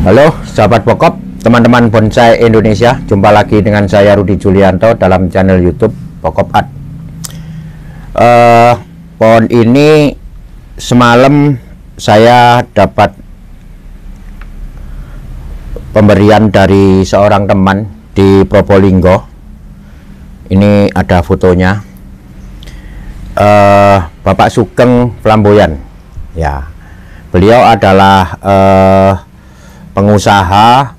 Halo sahabat pokok, teman-teman bonsai Indonesia, jumpa lagi dengan saya Rudi Julianto dalam channel YouTube Pokok Art. Pohon ini semalam saya dapat pemberian dari seorang teman di Probolinggo. Ini ada fotonya. Bapak Sugeng Flamboyan. Ya, beliau adalah pengusaha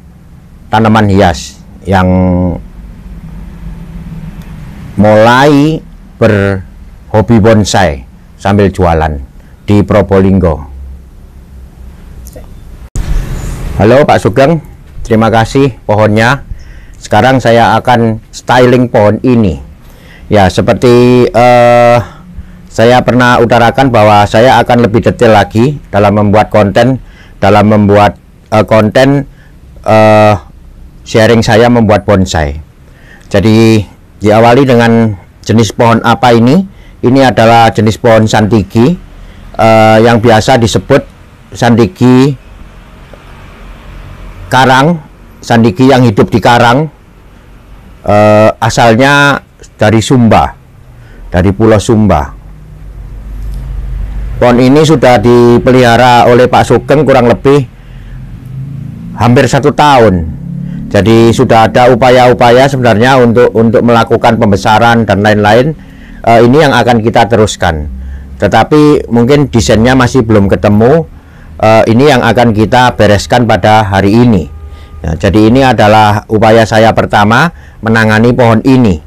tanaman hias yang mulai berhobi bonsai sambil jualan di Probolinggo. Halo Pak Sugeng, terima kasih pohonnya. Sekarang saya akan styling pohon ini. Ya, seperti saya pernah utarakan bahwa saya akan lebih detail lagi dalam membuat konten, sharing saya membuat bonsai. Jadi diawali dengan jenis pohon apa ini? Ini adalah jenis pohon santigi yang biasa disebut santigi karang, santigi yang hidup di karang. Asalnya dari Sumba, dari Pulau Sumba. Pohon ini sudah dipelihara oleh Pak Sugeng kurang lebih hampir 1 tahun. Jadi sudah ada upaya-upaya sebenarnya untuk melakukan pembesaran dan lain-lain. Ini yang akan kita teruskan. Tetapi mungkin desainnya masih belum ketemu. Ini yang akan kita bereskan pada hari ini. Ya, jadi ini adalah upaya saya pertama menangani pohon ini.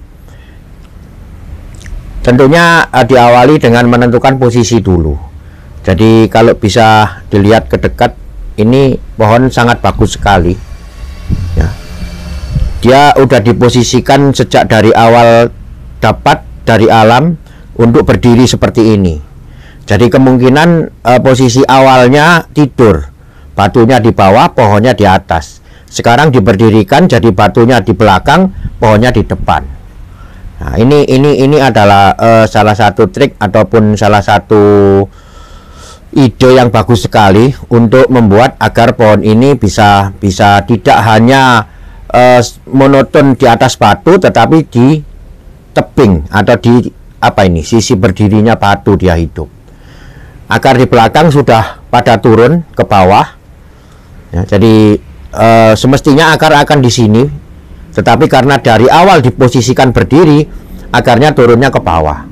Tentunya diawali dengan menentukan posisi dulu. Jadi kalau bisa dilihat ke dekat, ini pohon sangat bagus sekali. Ya. Dia udah diposisikan sejak dari awal dapat dari alam untuk berdiri seperti ini. Jadi kemungkinan posisi awalnya tidur, batunya di bawah, pohonnya di atas. Sekarang diberdirikan, jadi batunya di belakang, pohonnya di depan. Nah, ini adalah salah satu trik ataupun salah satu ide yang bagus sekali untuk membuat agar pohon ini bisa tidak hanya monoton di atas batu, tetapi di tebing atau di sisi berdirinya batu dia hidup. Akar di belakang sudah pada turun ke bawah. Ya, jadi semestinya akar akan di sini, tetapi karena dari awal diposisikan berdiri, akarnya turunnya ke bawah.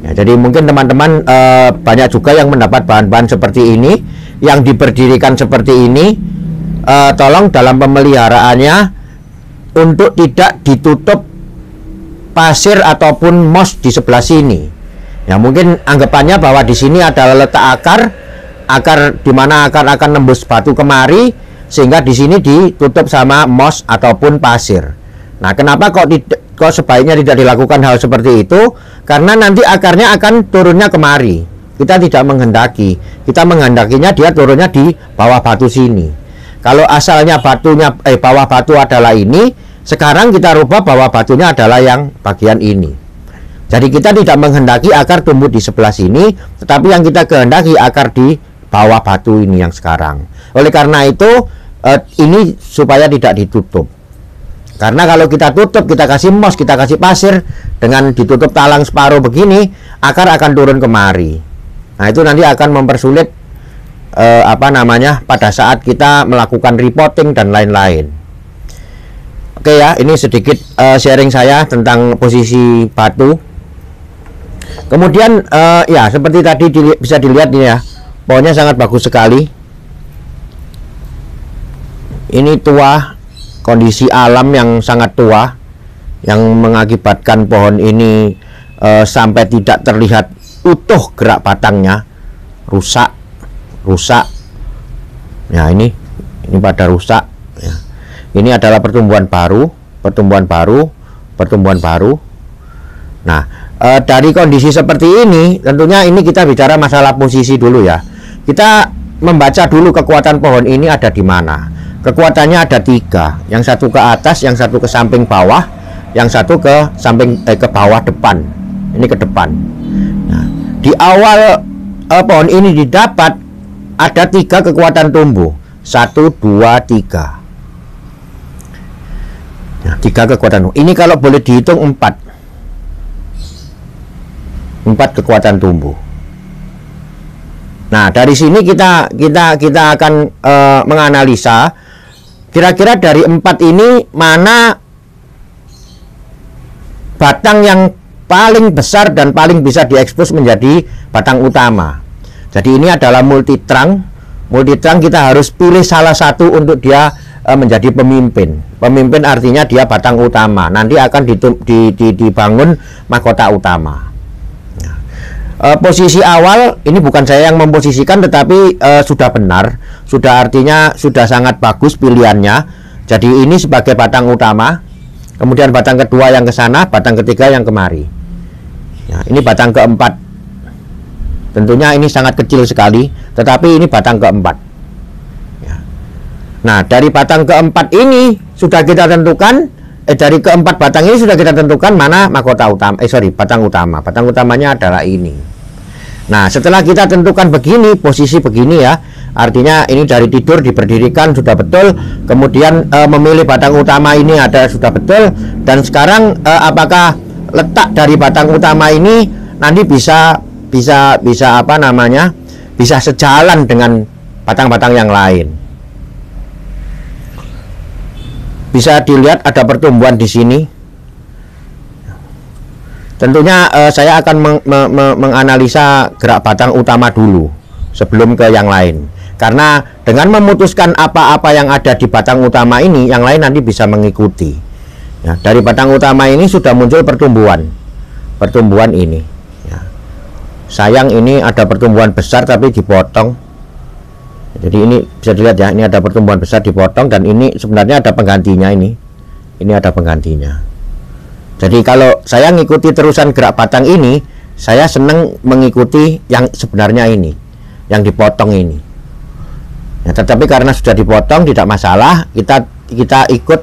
Ya, jadi mungkin teman-teman banyak juga yang mendapat bahan-bahan seperti ini, yang diberdirikan seperti ini. Tolong dalam pemeliharaannya untuk tidak ditutup pasir ataupun mos di sebelah sini. Ya, mungkin anggapannya bahwa di sini adalah letak akar di mana akar akan nembus batu kemari, sehingga di sini ditutup sama mos ataupun pasir. Nah, kenapa kok sebaiknya tidak dilakukan hal seperti itu? Karena nanti akarnya akan turunnya kemari. Kita tidak menghendaki. Kita menghendakinya dia turunnya di bawah batu sini. Kalau asalnya bawah batu adalah ini, sekarang kita rubah bawah batunya adalah yang bagian ini. Jadi kita tidak menghendaki akar tumbuh di sebelah sini, tetapi yang kita kehendaki akar di bawah batu ini yang sekarang. Oleh karena itu, ini supaya tidak ditutup. Karena kalau kita tutup, kita kasih mos, kita kasih pasir, dengan ditutup talang separuh begini, akar akan turun kemari. Nah, itu nanti akan mempersulit pada saat kita melakukan repotting dan lain-lain. Oke ya, ini sedikit sharing saya tentang posisi batu. Kemudian ya seperti tadi bisa dilihat ini ya, pohonnya sangat bagus sekali. Ini tua, kondisi alam yang sangat tua, yang mengakibatkan pohon ini sampai tidak terlihat utuh gerak batangnya, rusak. Ya, ini pada rusak. Ya. Ini adalah pertumbuhan baru. Nah, dari kondisi seperti ini, tentunya ini kita bicara masalah posisi dulu ya. Kita membaca dulu kekuatan pohon ini ada di mana. Kekuatannya ada 3, yang satu ke atas, yang satu ke samping bawah, yang satu ke samping ke bawah depan. Ini ke depan. Nah, di awal pohon ini didapat ada 3 kekuatan tumbuh. 1, 2, 3. Nah, 3 kekuatan. Ini kalau boleh dihitung 4 kekuatan tumbuh. Nah, dari sini kita akan menganalisa kira-kira dari 4 ini mana batang yang paling besar dan paling bisa diekspos menjadi batang utama. Jadi ini adalah multitrunk. Multitrunk kita harus pilih salah satu untuk dia menjadi pemimpin. Pemimpin artinya dia batang utama. Nanti akan dibangun mahkota utama. Posisi awal ini bukan saya yang memposisikan, tetapi sudah benar, sudah artinya sudah sangat bagus pilihannya. Jadi ini sebagai batang utama, kemudian batang kedua yang ke sana, batang ketiga yang kemari. Ya, ini batang keempat. Tentunya ini sangat kecil sekali, tetapi ini batang keempat. Ya. Nah, dari batang keempat ini sudah kita tentukan, dari keempat batang ini sudah kita tentukan mana mahkota utama. Batang utama. Batang utamanya adalah ini. Nah, setelah kita tentukan begini, posisi begini ya, artinya ini dari tidur diberdirikan sudah betul, kemudian memilih batang utama ini ada sudah betul, dan sekarang apakah letak dari batang utama ini nanti bisa apa namanya, bisa sejalan dengan batang-batang yang lain. Bisa dilihat ada pertumbuhan di sini. Tentunya saya akan menganalisa gerak batang utama dulu sebelum ke yang lain. Karena dengan memutuskan apa-apa yang ada di batang utama ini, yang lain nanti bisa mengikuti. Ya, dari batang utama ini sudah muncul pertumbuhan ini. Ya. Sayang ini ada pertumbuhan besar tapi dipotong. Jadi ini bisa dilihat ya, ini ada pertumbuhan besar dipotong, dan ini sebenarnya ada penggantinya ini. Ini ada penggantinya. Jadi kalau saya mengikuti terusan gerak batang ini, saya senang mengikuti yang sebenarnya ini, yang dipotong ini. Ya, tetapi karena sudah dipotong tidak masalah, kita ikut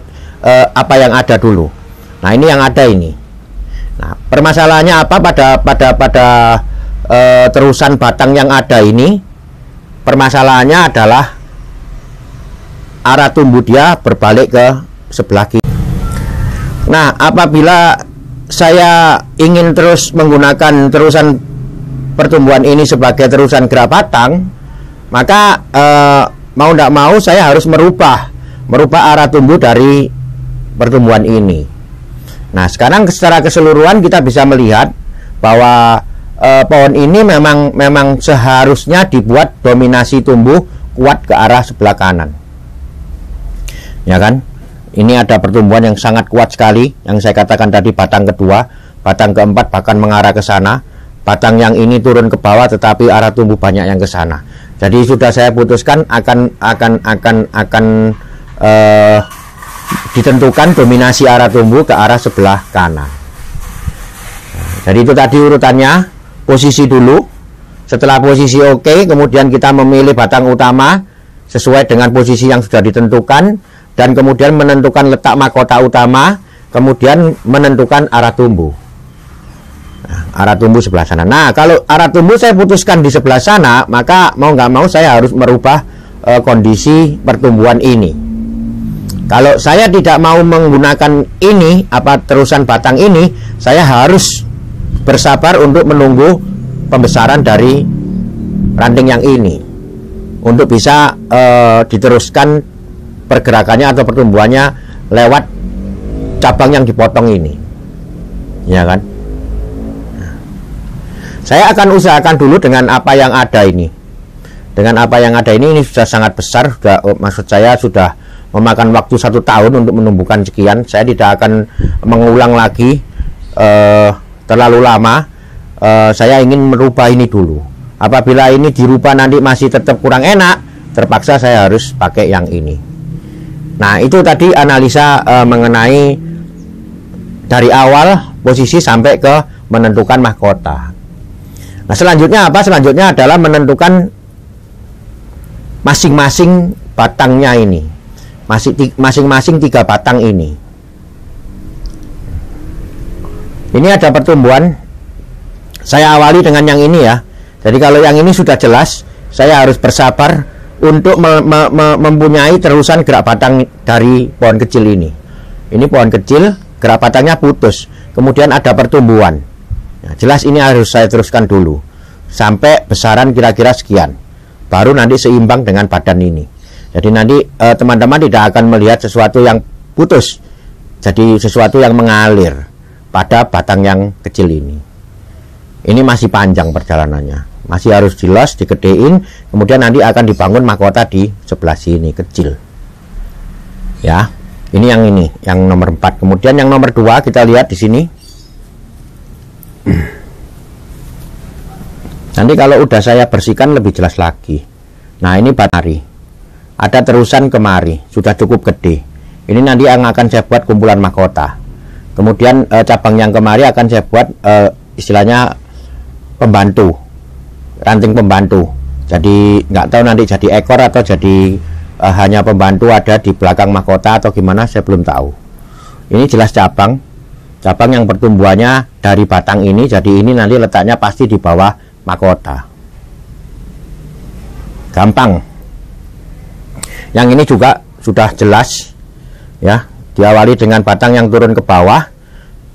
apa yang ada dulu. Nah, ini yang ada ini. Nah, permasalahannya apa pada terusan batang yang ada ini? Permasalahannya adalah arah tumbuh dia berbalik ke sebelah kiri. Nah, apabila saya ingin terus menggunakan terusan pertumbuhan ini sebagai terusan gerak batang, maka mau tidak mau saya harus merubah arah tumbuh dari pertumbuhan ini. Nah, sekarang secara keseluruhan kita bisa melihat bahwa pohon ini memang seharusnya dibuat dominasi tumbuh kuat ke arah sebelah kanan. Ya kan? Ini ada pertumbuhan yang sangat kuat sekali, yang saya katakan tadi batang kedua, batang keempat bahkan mengarah ke sana, batang yang ini turun ke bawah tetapi arah tumbuh banyak yang ke sana. Jadi sudah saya putuskan akan ditentukan dominasi arah tumbuh ke arah sebelah kanan. Jadi itu tadi urutannya, posisi dulu. Setelah posisi oke, kemudian kita memilih batang utama sesuai dengan posisi yang sudah ditentukan, dan kemudian menentukan letak mahkota utama, kemudian menentukan arah tumbuh. Nah, arah tumbuh sebelah sana. Nah, kalau arah tumbuh saya putuskan di sebelah sana, maka mau nggak mau saya harus merubah kondisi pertumbuhan ini. Kalau saya tidak mau menggunakan ini, terusan batang ini, saya harus bersabar untuk menunggu pembesaran dari ranting yang ini untuk bisa diteruskan pergerakannya atau pertumbuhannya lewat cabang yang dipotong ini, ya kan? Saya akan usahakan dulu dengan apa yang ada ini. Dengan apa yang ada ini sudah sangat besar, maksud saya sudah memakan waktu 1 tahun untuk menumbuhkan sekian. Saya tidak akan mengulang lagi terlalu lama. Saya ingin merubah ini dulu. Apabila ini dirubah nanti masih tetap kurang enak, terpaksa saya harus pakai yang ini. Nah, itu tadi analisa mengenai dari awal posisi sampai ke menentukan mahkota. Nah, selanjutnya apa? Selanjutnya adalah menentukan masing-masing batangnya ini. Masing-masing 3 batang ini. Ini ada pertumbuhan. Saya awali dengan yang ini ya. Jadi kalau yang ini sudah jelas, saya harus bersabar untuk mempunyai terusan gerak batang dari pohon kecil ini. Ini pohon kecil, gerak batangnya putus, kemudian ada pertumbuhan. Nah, jelas ini harus saya teruskan dulu sampai besaran kira-kira sekian, baru nanti seimbang dengan badan ini. Jadi nanti teman-teman tidak akan melihat sesuatu yang putus, jadi sesuatu yang mengalir pada batang yang kecil ini. Ini masih panjang perjalanannya, masih harus jelas digedein, kemudian nanti akan dibangun mahkota di sebelah sini kecil. Ya, ini yang nomor 4. Kemudian yang nomor 2 kita lihat di sini. Nanti kalau udah saya bersihkan lebih jelas lagi. Nah, ini batari. Ada terusan kemari, sudah cukup gede. Ini nanti yang akan saya buat kumpulan mahkota. Kemudian cabang yang kemari akan saya buat istilahnya pembantu, ranting pembantu. Jadi nggak tahu nanti jadi ekor atau jadi hanya pembantu ada di belakang mahkota atau gimana, saya belum tahu. Ini jelas cabang yang pertumbuhannya dari batang ini, jadi ini nanti letaknya pasti di bawah mahkota. Gampang. Yang ini juga sudah jelas ya, diawali dengan batang yang turun ke bawah,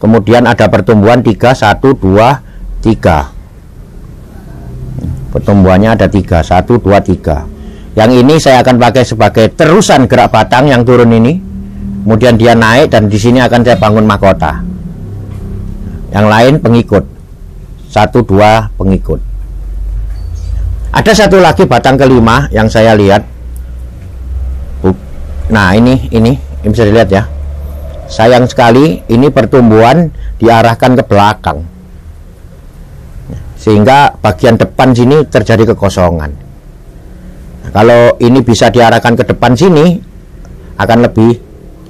kemudian ada pertumbuhan 3, 1, 2, 3. Pertumbuhannya ada 3, 1, 2, 3. Yang ini saya akan pakai sebagai terusan gerak batang yang turun ini, kemudian dia naik dan di sini akan saya bangun mahkota. Yang lain pengikut, 1, 2 pengikut. Ada satu lagi batang kelima yang saya lihat. Nah, ini bisa dilihat ya. Sayang sekali ini pertumbuhan diarahkan ke belakang, sehingga bagian depan sini terjadi kekosongan. Nah, kalau ini bisa diarahkan ke depan sini akan lebih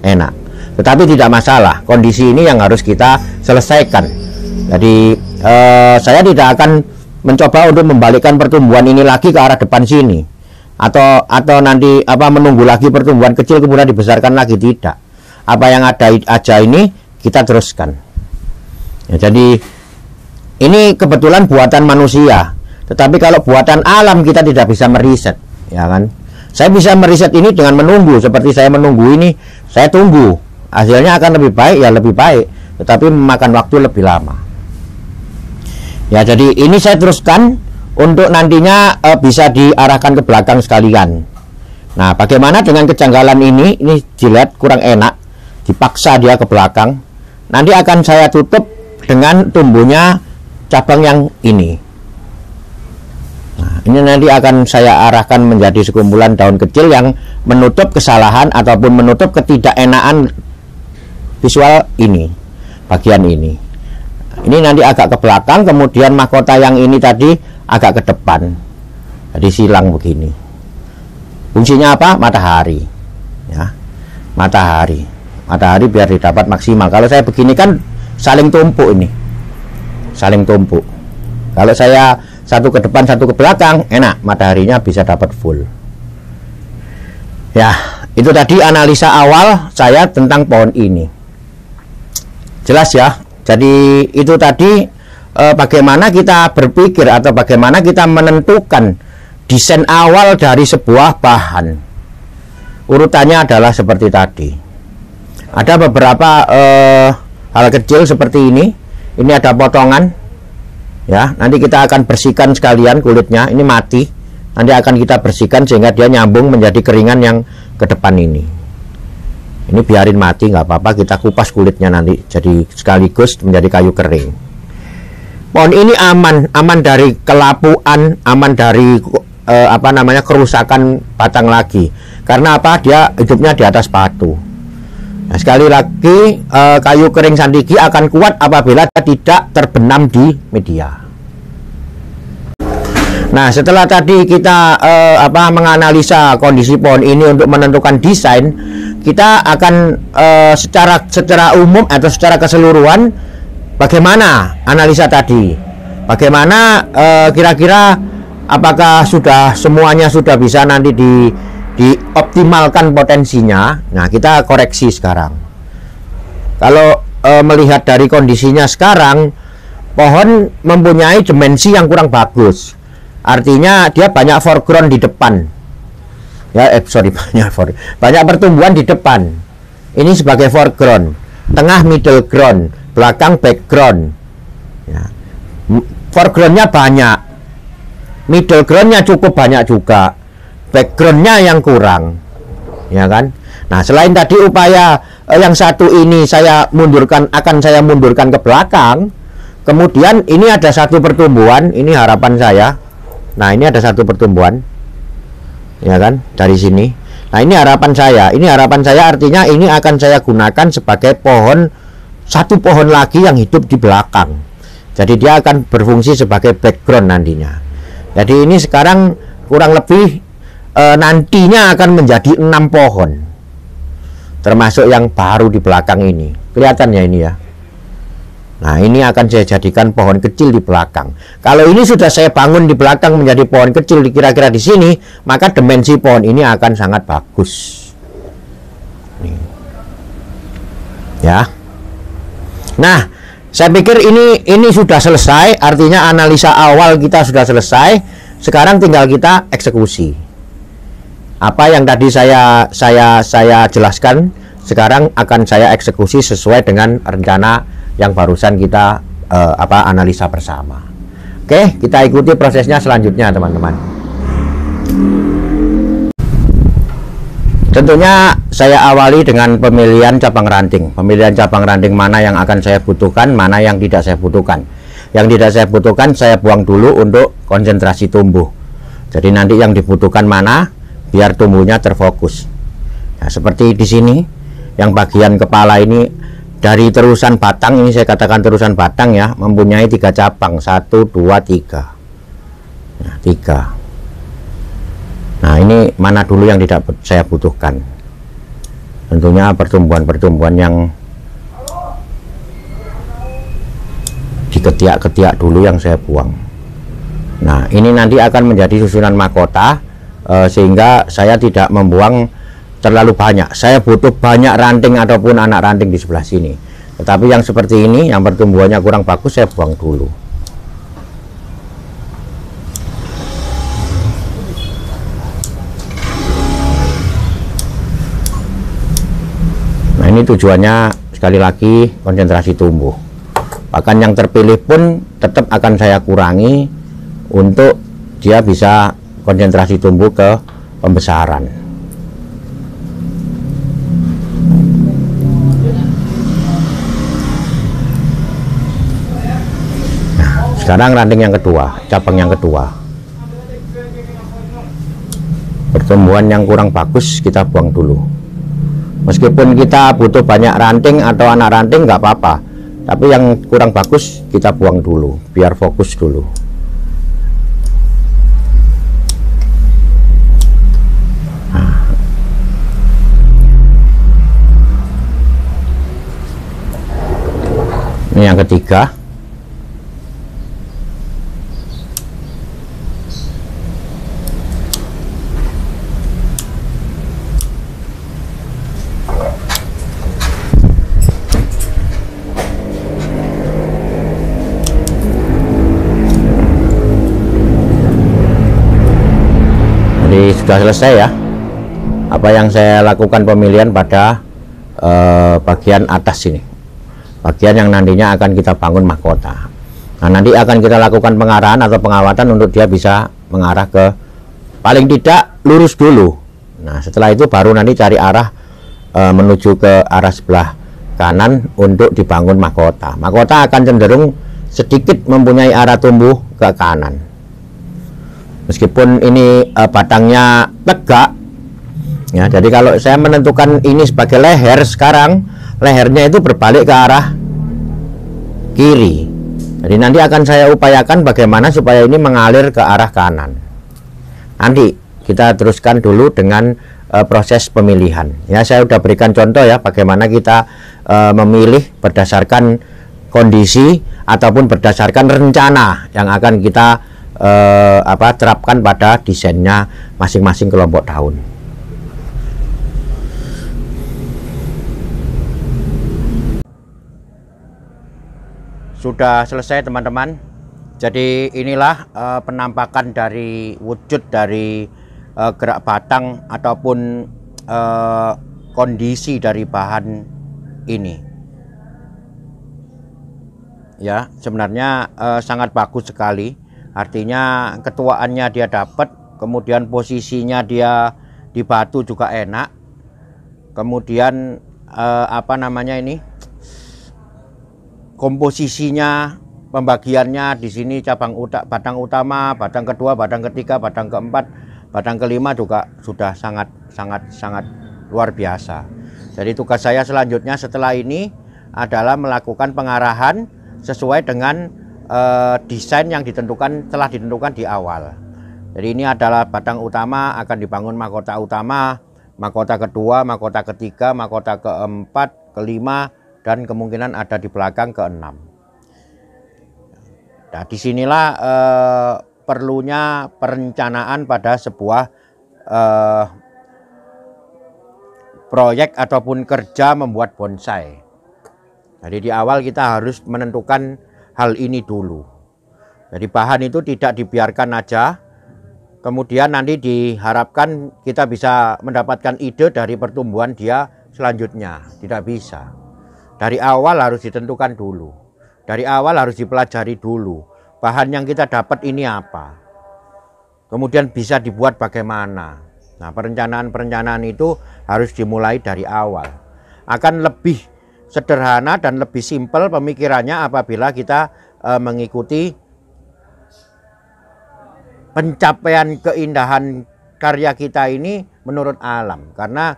enak. Tetapi tidak masalah, kondisi ini yang harus kita selesaikan. Jadi saya tidak akan mencoba untuk membalikkan pertumbuhan ini lagi ke arah depan sini, atau nanti menunggu lagi pertumbuhan kecil kemudian dibesarkan lagi, tidak. Apa yang ada aja ini kita teruskan. Ya, jadi ini kebetulan buatan manusia, tetapi kalau buatan alam kita tidak bisa meriset, ya kan? Saya bisa meriset ini dengan menunggu, seperti saya menunggu ini, saya tunggu hasilnya akan lebih baik, ya lebih baik, tetapi memakan waktu lebih lama. Ya, jadi ini saya teruskan untuk nantinya bisa diarahkan ke belakang sekalian. Nah, bagaimana dengan kejanggalan ini? Ini dilihat kurang enak, dipaksa dia ke belakang. Nanti akan saya tutup dengan tumbuhnya cabang yang ini. Nah, ini nanti akan saya arahkan menjadi sekumpulan daun kecil yang menutup kesalahan ataupun menutup ketidakenaan visual ini, bagian ini. Ini nanti agak ke belakang, kemudian mahkota yang ini tadi agak ke depan. Jadi silang begini. Fungsinya apa? Matahari. Ya. Matahari biar didapat maksimal. Kalau saya begini kan saling tumpuk ini. Saling tumpuk. Kalau saya satu ke depan, satu ke belakang, enak, mataharinya bisa dapat full. Ya, itu tadi analisa awal saya tentang pohon ini. Jelas ya? Jadi itu tadi bagaimana kita berpikir atau bagaimana kita menentukan desain awal dari sebuah bahan. Urutannya adalah seperti tadi. Ada beberapa hal kecil seperti ini. Ini ada potongan. Ya, nanti kita akan bersihkan sekalian kulitnya. Ini mati. Nanti akan kita bersihkan sehingga dia nyambung menjadi keringan yang ke depan ini. Ini biarin mati, nggak apa-apa, kita kupas kulitnya nanti jadi sekaligus menjadi kayu kering. Pohon ini aman dari kelapuan, aman dari kerusakan batang lagi. Karena apa? Dia hidupnya di atas batu. Nah, sekali lagi kayu kering sandigi akan kuat apabila tidak terbenam di media. Nah, setelah tadi kita menganalisa kondisi pohon ini untuk menentukan desain, kita akan secara umum atau secara keseluruhan bagaimana analisa tadi. Bagaimana kira-kira apakah semuanya sudah bisa nanti dioptimalkan potensinya. Nah, kita koreksi sekarang. Kalau melihat dari kondisinya sekarang, pohon mempunyai dimensi yang kurang bagus. Artinya dia banyak foreground di depan. Ya, sorry, banyak pertumbuhan di depan. Ini sebagai foreground, tengah middle ground, belakang background. Ya. Foregroundnya banyak, middle groundnya cukup banyak juga, backgroundnya yang kurang, ya kan? Nah, selain tadi upaya yang satu ini akan saya mundurkan ke belakang. Kemudian ini ada satu pertumbuhan, ini harapan saya. Nah, ini ada satu pertumbuhan, ya kan, dari sini. Nah, ini harapan saya artinya ini akan saya gunakan sebagai satu pohon lagi yang hidup di belakang. Jadi dia akan berfungsi sebagai background nantinya. Jadi ini sekarang kurang lebih nantinya akan menjadi 6 pohon, termasuk yang baru di belakang ini. Kelihatannya ini ya. Nah, ini akan saya jadikan pohon kecil di belakang. Kalau ini sudah saya bangun di belakang menjadi pohon kecil kira-kira di sini, maka dimensi pohon ini akan sangat bagus. Nih. Ya. Nah, saya pikir ini sudah selesai, artinya analisa awal kita sudah selesai. Sekarang tinggal kita eksekusi. Apa yang tadi saya jelaskan, sekarang akan saya eksekusi sesuai dengan rencana yang barusan kita analisa bersama. Oke, kita ikuti prosesnya selanjutnya, teman-teman. Tentunya saya awali dengan pemilihan cabang ranting. Pemilihan cabang ranting mana yang akan saya butuhkan, mana yang tidak saya butuhkan. Yang tidak saya butuhkan saya buang dulu untuk konsentrasi tumbuh. Jadi nanti yang dibutuhkan mana, biar tumbuhnya terfokus. Nah, seperti di sini, yang bagian kepala ini dari terusan batang, ini saya katakan terusan batang ya, mempunyai 3 cabang, 1, 2, 3. Nah, 3. Nah, ini mana dulu yang tidak saya butuhkan. Tentunya pertumbuhan-pertumbuhan yang diketiak-ketiak dulu yang saya buang. Nah, ini nanti akan menjadi susunan mahkota, sehingga saya tidak membuang terlalu banyak. Saya butuh banyak ranting ataupun anak ranting di sebelah sini. Tetapi yang seperti ini, yang pertumbuhannya kurang bagus, saya buang dulu. Nah, ini tujuannya sekali lagi konsentrasi tumbuh. Bahkan yang terpilih pun tetap akan saya kurangi untuk dia bisa konsentrasi tumbuh ke pembesaran. Sekarang ranting yang kedua, cabang yang kedua. Pertumbuhan yang kurang bagus kita buang dulu. Meskipun kita butuh banyak ranting atau anak ranting nggak apa-apa, tapi yang kurang bagus kita buang dulu, biar fokus dulu. Nah. Ini yang ketiga. Sudah selesai ya apa yang saya lakukan pemilihan pada bagian atas ini, bagian yang nantinya akan kita bangun mahkota. Nah, nanti akan kita lakukan pengarahan atau pengawatan untuk dia bisa mengarah ke paling tidak lurus dulu. Nah, setelah itu baru nanti cari arah menuju ke arah sebelah kanan untuk dibangun mahkota. Mahkota akan cenderung sedikit mempunyai arah tumbuh ke kanan. Meskipun ini batangnya tegak ya, jadi kalau saya menentukan ini sebagai leher, sekarang lehernya itu berbalik ke arah kiri. Jadi nanti akan saya upayakan bagaimana supaya ini mengalir ke arah kanan. Nanti kita teruskan dulu dengan proses pemilihan ya. Saya sudah berikan contoh ya bagaimana kita memilih berdasarkan kondisi ataupun berdasarkan rencana yang akan kita terapkan pada desainnya masing-masing kelompok daun. Sudah selesai teman-teman. Jadi inilah penampakan dari wujud dari gerak batang ataupun kondisi dari bahan ini. Ya, sebenarnya sangat bagus sekali. Artinya ketuaannya dia dapat, kemudian posisinya dia di batu juga enak. Kemudian apa namanya ini? Komposisinya, pembagiannya di sini batang utama, batang kedua, batang ketiga, batang keempat, batang kelima juga sudah sangat luar biasa. Jadi tugas saya selanjutnya setelah ini adalah melakukan pengarahan sesuai dengan desain yang telah ditentukan di awal. Jadi ini adalah batang utama, akan dibangun mahkota utama, mahkota kedua, mahkota ketiga, mahkota keempat, kelima, dan kemungkinan ada di belakang ke-6. Nah, disinilah perlunya perencanaan pada sebuah proyek ataupun kerja membuat bonsai. Jadi di awal kita harus menentukan hal ini dulu. Jadi bahan itu tidak dibiarkan aja, kemudian nanti diharapkan kita bisa mendapatkan ide dari pertumbuhan dia selanjutnya. Tidak bisa. Dari awal harus ditentukan dulu. Dari awal harus dipelajari dulu. Bahan yang kita dapat ini apa. Kemudian bisa dibuat bagaimana. Nah, perencanaan itu harus dimulai dari awal. Akan lebih sederhana dan lebih simpel pemikirannya apabila kita mengikuti pencapaian keindahan karya kita ini menurut alam. Karena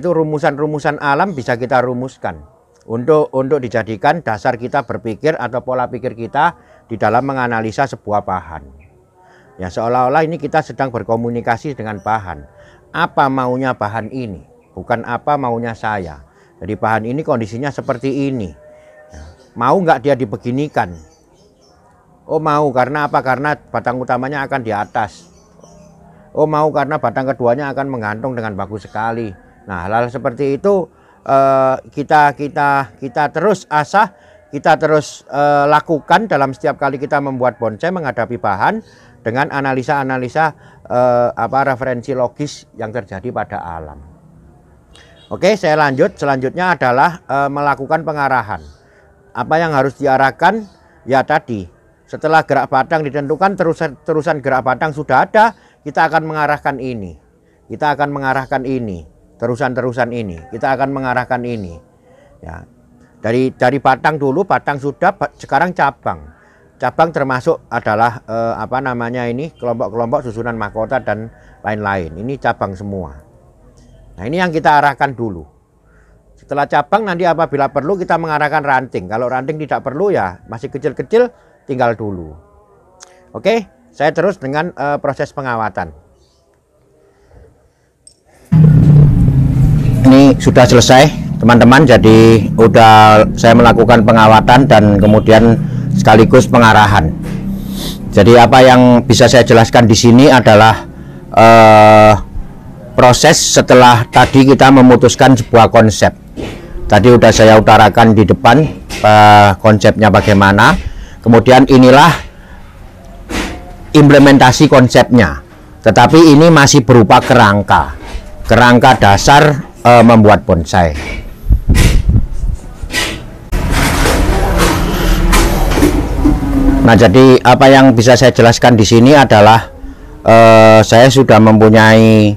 rumusan-rumusan alam bisa kita rumuskan untuk dijadikan dasar kita berpikir atau pola pikir kita di dalam menganalisa sebuah bahan. Ya, seolah-olah ini kita sedang berkomunikasi dengan bahan. Apa maunya bahan ini, bukan apa maunya saya. Jadi bahan ini kondisinya seperti ini. Ya, mau nggak dia dibeginikan? Oh mau, karena apa? Karena batang utamanya akan di atas. Oh mau, karena batang keduanya akan menggantung dengan bagus sekali. Nah, hal-hal seperti itu kita terus asah, kita terus lakukan dalam setiap kali kita membuat bonsai, menghadapi bahan dengan analisa-analisa referensi logis yang terjadi pada alam. Oke, saya lanjut. Selanjutnya adalah melakukan pengarahan. Apa yang harus diarahkan? Ya tadi, setelah gerak batang ditentukan, terusan gerak batang sudah ada, kita akan mengarahkan ini. Kita akan mengarahkan ini. Terusan-terusan ini. Kita akan mengarahkan ini. Ya. Dari batang dulu, batang sudah, sekarang cabang. Cabang termasuk adalah kelompok-kelompok susunan mahkota dan lain-lain. Ini cabang semua. Nah, ini yang kita arahkan dulu. Setelah cabang nanti apabila perlu kita mengarahkan ranting. Kalau ranting tidak perlu ya masih kecil-kecil tinggal dulu. Oke, saya terus dengan proses pengawatan. Ini sudah selesai teman-teman, jadi udah saya melakukan pengawatan dan kemudian sekaligus pengarahan. Jadi apa yang bisa saya jelaskan di sini adalah proses setelah tadi kita memutuskan sebuah konsep. Tadi udah saya utarakan di depan konsepnya bagaimana. Kemudian inilah implementasi konsepnya. Tetapi ini masih berupa kerangka dasar membuat bonsai. Nah, jadi apa yang bisa saya jelaskan di sini adalah saya sudah mempunyai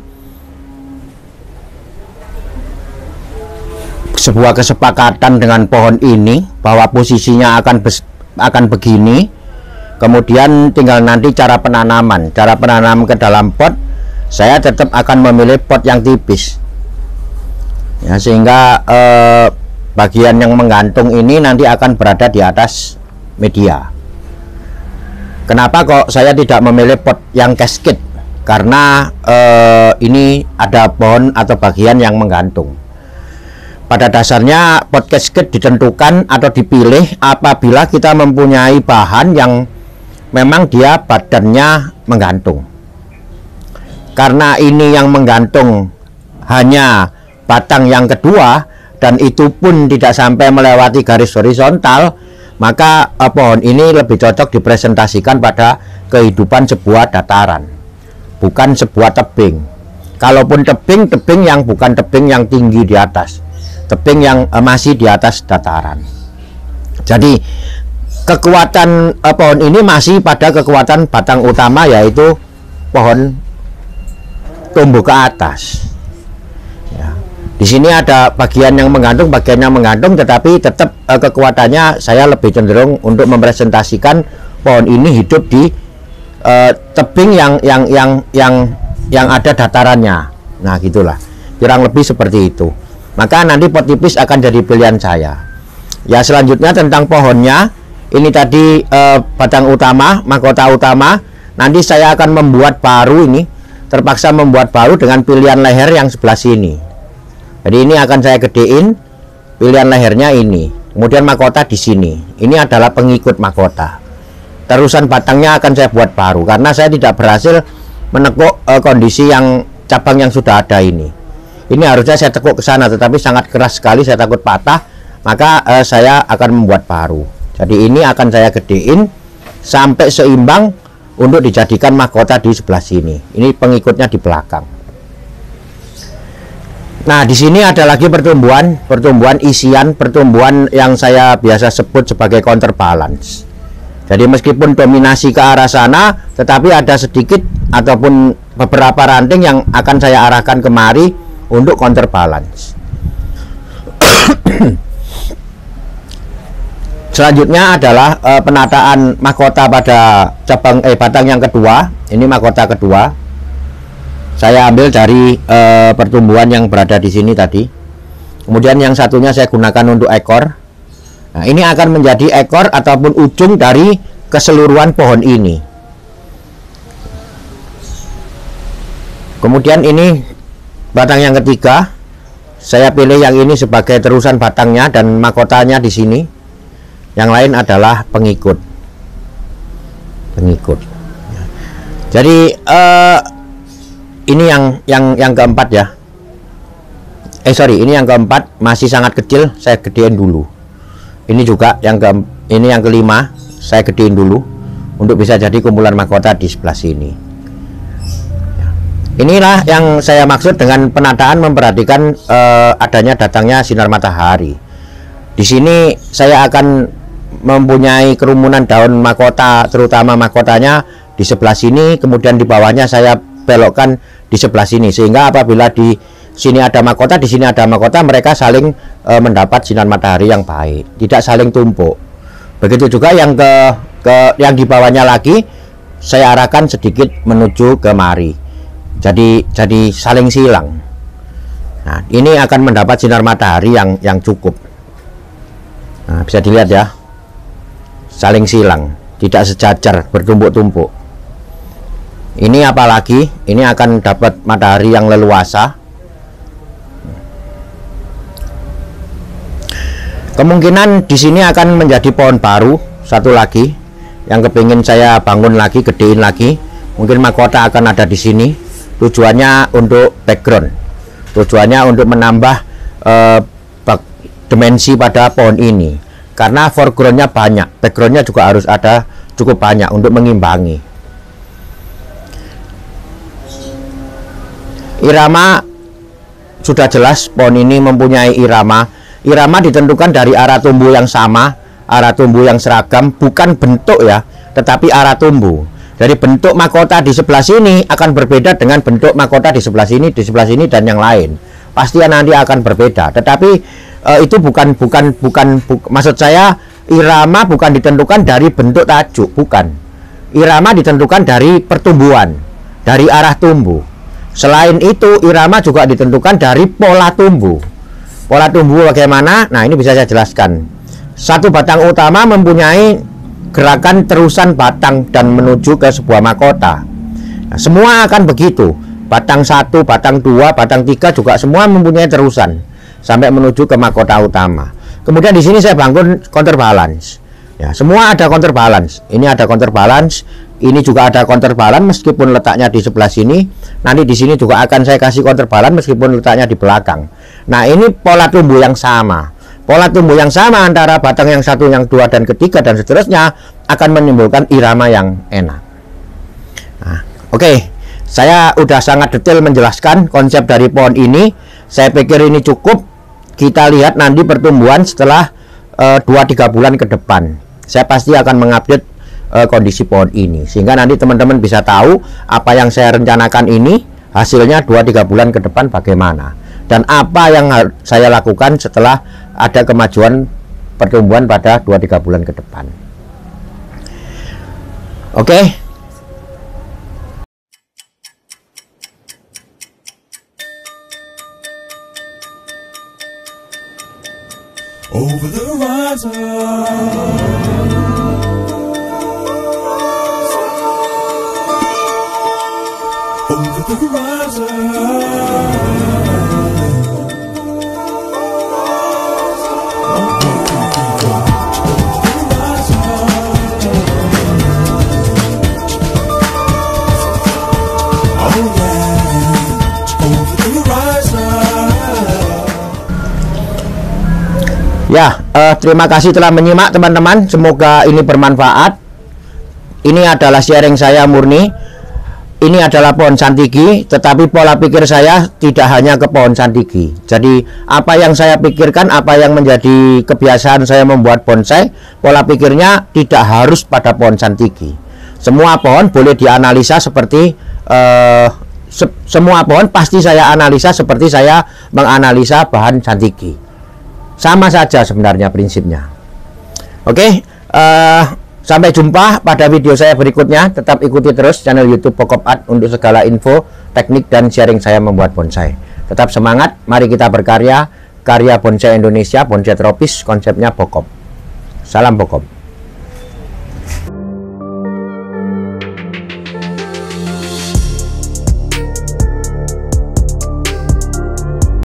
sebuah kesepakatan dengan pohon ini bahwa posisinya akan begini. Kemudian tinggal nanti cara penanaman ke dalam pot. Saya tetap akan memilih pot yang tipis. Ya, sehingga bagian yang menggantung ini nanti akan berada di atas media. Kenapa kok saya tidak memilih pot yang casket? Karena ini ada pohon atau bagian yang menggantung. Pada dasarnya pot casket ditentukan atau dipilih apabila kita mempunyai bahan yang memang dia badannya menggantung. Karena ini yang menggantung hanya batang yang kedua dan itu pun tidak sampai melewati garis horizontal, maka pohon ini lebih cocok dipresentasikan pada kehidupan sebuah dataran, bukan sebuah tebing. Kalaupun tebing, tebing yang bukan tebing yang tinggi di atas, tebing yang masih di atas dataran. Jadi kekuatan pohon ini masih pada kekuatan batang utama, yaitu pohon tumbuh ke atas. Ya. Di sini ada bagian yang menggantung, tetapi tetap kekuatannya saya lebih cenderung untuk mempresentasikan pohon ini hidup di tebing yang ada datarannya. Nah, gitulah. Kurang lebih seperti itu. Maka nanti pot tipis akan jadi pilihan saya. Ya, selanjutnya tentang pohonnya. Ini tadi batang utama, mahkota utama. Nanti saya akan membuat baru ini. Terpaksa membuat baru dengan pilihan leher yang sebelah sini. Jadi ini akan saya gedein. Pilihan lehernya ini. Kemudian mahkota di sini. Ini adalah pengikut mahkota. Terusan batangnya akan saya buat baru karena saya tidak berhasil menekuk kondisi yang cabang yang sudah ada ini. Ini harusnya saya tekuk ke sana, tetapi sangat keras sekali, saya takut patah. Maka saya akan membuat baru. Jadi ini akan saya gedein sampai seimbang untuk dijadikan mahkota di sebelah sini. Ini pengikutnya di belakang. Nah, di sini ada lagi pertumbuhan isian, pertumbuhan yang saya biasa sebut sebagai counterbalance. Jadi meskipun dominasi ke arah sana, tetapi ada sedikit ataupun beberapa ranting yang akan saya arahkan kemari untuk counterbalance. Selanjutnya adalah penataan mahkota pada cabang batang yang kedua. Ini mahkota kedua. Saya ambil dari pertumbuhan yang berada di sini tadi. Kemudian yang satunya saya gunakan untuk ekor. Nah, ini akan menjadi ekor ataupun ujung dari keseluruhan pohon ini. Kemudian ini batang yang ketiga. Saya pilih yang ini sebagai terusan batangnya dan mahkotanya di sini. Yang lain adalah pengikut. Jadi ini yang keempat ya. Ini yang keempat, masih sangat kecil, saya gedein dulu. Ini juga ini yang kelima, saya gedein dulu untuk bisa jadi kumpulan mahkota di sebelah sini. Inilah yang saya maksud dengan penataan, memperhatikan adanya datangnya sinar matahari. Di sini saya akan mempunyai kerumunan daun mahkota, terutama mahkotanya di sebelah sini, kemudian di bawahnya saya belokkan di sebelah sini, sehingga apabila di sini ada mahkota, di sini ada mahkota, mereka saling mendapat sinar matahari yang baik, tidak saling tumpuk. Begitu juga yang yang di bawahnya lagi saya arahkan sedikit menuju ke mari, jadi saling silang. Nah, ini akan mendapat sinar matahari yang cukup. Nah, bisa dilihat ya, saling silang, tidak sejajar, bertumpuk-tumpuk. Ini apalagi, ini akan dapat matahari yang leluasa. Kemungkinan di sini akan menjadi pohon baru satu lagi yang kepingin saya bangun lagi, gedein lagi. Mungkin mahkota akan ada di sini. Tujuannya untuk background, tujuannya untuk menambah dimensi pada pohon ini. Karena foregroundnya banyak, backgroundnya juga harus ada cukup banyak untuk mengimbangi. Irama sudah jelas, pohon ini mempunyai irama. Irama ditentukan dari arah tumbuh yang sama, arah tumbuh yang seragam, bukan bentuk ya, tetapi arah tumbuh. Jadi bentuk mahkota di sebelah sini akan berbeda dengan bentuk mahkota di sebelah sini, dan yang lain. Pasti nanti akan berbeda. Tetapi itu bukan maksud saya, irama bukan ditentukan dari bentuk tajuk, bukan. Irama ditentukan dari pertumbuhan, dari arah tumbuh. Selain itu, irama juga ditentukan dari pola tumbuh. Pola tumbuh bagaimana? Nah, ini bisa saya jelaskan. Satu batang utama mempunyai gerakan terusan batang dan menuju ke sebuah mahkota. Nah, semua akan begitu. Batang 1, batang 2, batang 3 juga semua mempunyai terusan sampai menuju ke mahkota utama. Kemudian di sini saya bangun counterbalance. Ya, semua ada counterbalance. Ini ada counterbalance, ini juga ada counterbalance meskipun letaknya di sebelah sini. Nanti di sini juga akan saya kasih counterbalance meskipun letaknya di belakang. Nah, ini pola tumbuh yang sama. pola tumbuh yang sama antara batang yang satu, yang dua, dan ketiga, dan seterusnya akan menimbulkan irama yang enak. Nah, oke. Saya udah sangat detail menjelaskan konsep dari pohon ini. Saya pikir ini cukup. Kita lihat nanti pertumbuhan setelah 2-3 bulan ke depan. Saya pasti akan mengupdate kondisi pohon ini, sehingga nanti teman-teman bisa tahu apa yang saya rencanakan ini hasilnya 2-3 bulan ke depan bagaimana, dan apa yang saya lakukan setelah ada kemajuan pertumbuhan pada 2-3 bulan ke depan. Oke. Over the horizon, over the horizon, oh yeah, over the horizon. Ya, terima kasih telah menyimak teman-teman. Semoga ini bermanfaat. Ini adalah sharing saya murni. Ini adalah pohon santigi, tetapi pola pikir saya tidak hanya ke pohon santigi. Jadi apa yang saya pikirkan, apa yang menjadi kebiasaan saya membuat bonsai, pola pikirnya tidak harus pada pohon santigi. Semua pohon boleh dianalisa seperti semua pohon pasti saya analisa seperti saya menganalisa bahan santigi. Sama saja sebenarnya prinsipnya. Oke, sampai jumpa pada video saya berikutnya. Tetap ikuti terus channel YouTube Pokop Art untuk segala info, teknik, dan sharing saya membuat bonsai. Tetap semangat, mari kita berkarya. Karya bonsai Indonesia, bonsai tropis, konsepnya Pokop. Salam Pokop.